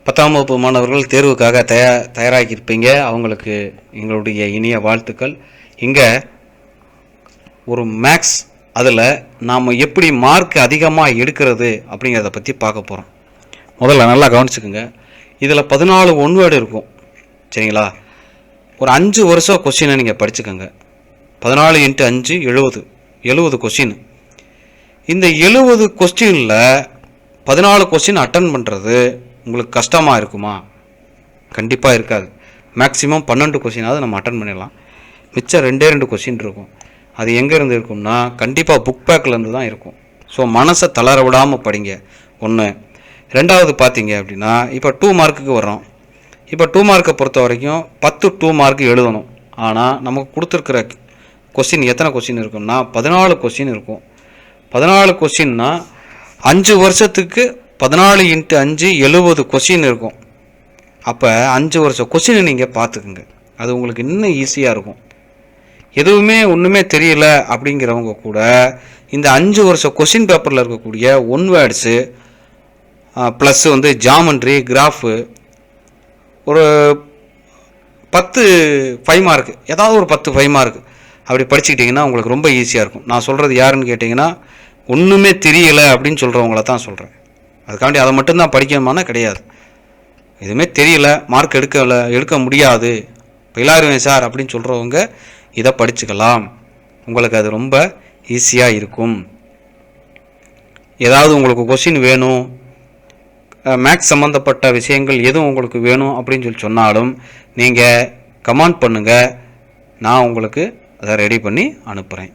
10ஆம் வகுப்பு மாணவர்கள் தேர்வுக்காக தயாராகியிருப்பீங்க. அவங்களுக்கு எங்களுடைய இனிய வாழ்த்துக்கள். இங்கே ஒரு மேக்ஸ், அதில் நாம் எப்படி மார்க் அதிகமாக எடுக்கிறது அப்படிங்கிறத பற்றி பார்க்க போகிறோம். முதல்ல நல்லா கவனிச்சுக்குங்க. இதில் 14 ஒன் வேர்டு இருக்கும், சரிங்களா? ஒரு 5 வருஷம் கொஸ்டினை நீங்கள் படிச்சுக்கோங்க. 14 × 5 70 கொஸ்டின். இந்த 70 கொஸ்டினில் 14 கொஸ்டின் அட்டன் பண்ணுறது உங்களுக்கு கஷ்டமாக இருக்குமா? கண்டிப்பாக இருக்காது. மேக்ஸிமம் 12 கொஸ்டினாவது நம்ம அட்டன் பண்ணிடலாம். மிச்சம் 2 கொஸ்டின் இருக்கும். அது எங்கேருந்து இருக்கும்னா கண்டிப்பாக புக் பேக்லேருந்து தான் இருக்கும். ஸோ மனசை தளர விடாமல் படிங்க. ஒன்று. ரெண்டாவது பார்த்தீங்க அப்படின்னா, இப்போ 2 மார்க்குக்கு வர்றோம். இப்போ 2 மார்க்கை பொறுத்த வரைக்கும் 10 2 மார்க்கு எழுதணும். ஆனால் நமக்கு கொடுத்துருக்கிற கொஸ்டின் எத்தனை கொஸ்டின் இருக்குன்னா 14 கொஸ்டின் இருக்கும். 14 கொஸ்டின்னா 5 வருஷத்துக்கு 14 × 5 70 கொஸ்டின் இருக்கும். அப்போ 5 வருஷம் கொஸ்டினை நீங்கள் பார்த்துக்குங்க. அது உங்களுக்கு இன்னும் ஈஸியாக இருக்கும். எதுவுமே ஒன்றுமே தெரியல அப்படிங்கிறவங்க கூட இந்த 5 வருஷம் கொஸ்டின் பேப்பரில் இருக்கக்கூடிய one words plus geometry, graph, ஒரு 10 5 மார்க்கு, ஏதாவது ஒரு 10 5 மார்க்கு அப்படி படிச்சுக்கிட்டிங்கன்னா உங்களுக்கு ரொம்ப ஈஸியாக இருக்கும். நான் சொல்கிறது யாருன்னு கேட்டிங்கன்னா, ஒன்றுமே தெரியலை அப்படின்னு சொல்கிறவங்கள தான் சொல்கிறேன். அதுக்காண்டி அதை மட்டும்தான் படிக்கணுமானா கிடையாது. எதுவுமே தெரியல, மார்க் எடுக்க முடியாது, ஃபெயிலாருவேன் சார் அப்படின்னு சொல்கிறவங்க இதை படிச்சுக்கலாம். உங்களுக்கு அது ரொம்ப ஈஸியாக இருக்கும். ஏதாவது உங்களுக்கு கொஸ்டின் வேணும், மேக்ஸ் சம்மந்தப்பட்ட விஷயங்கள் எதுவும் உங்களுக்கு வேணும் அப்படின்னு சொன்னாலும் நீங்கள் கமெண்ட் பண்ணுங்கள். நான் உங்களுக்கு அதை ரெடி பண்ணி அனுப்புகிறேன்.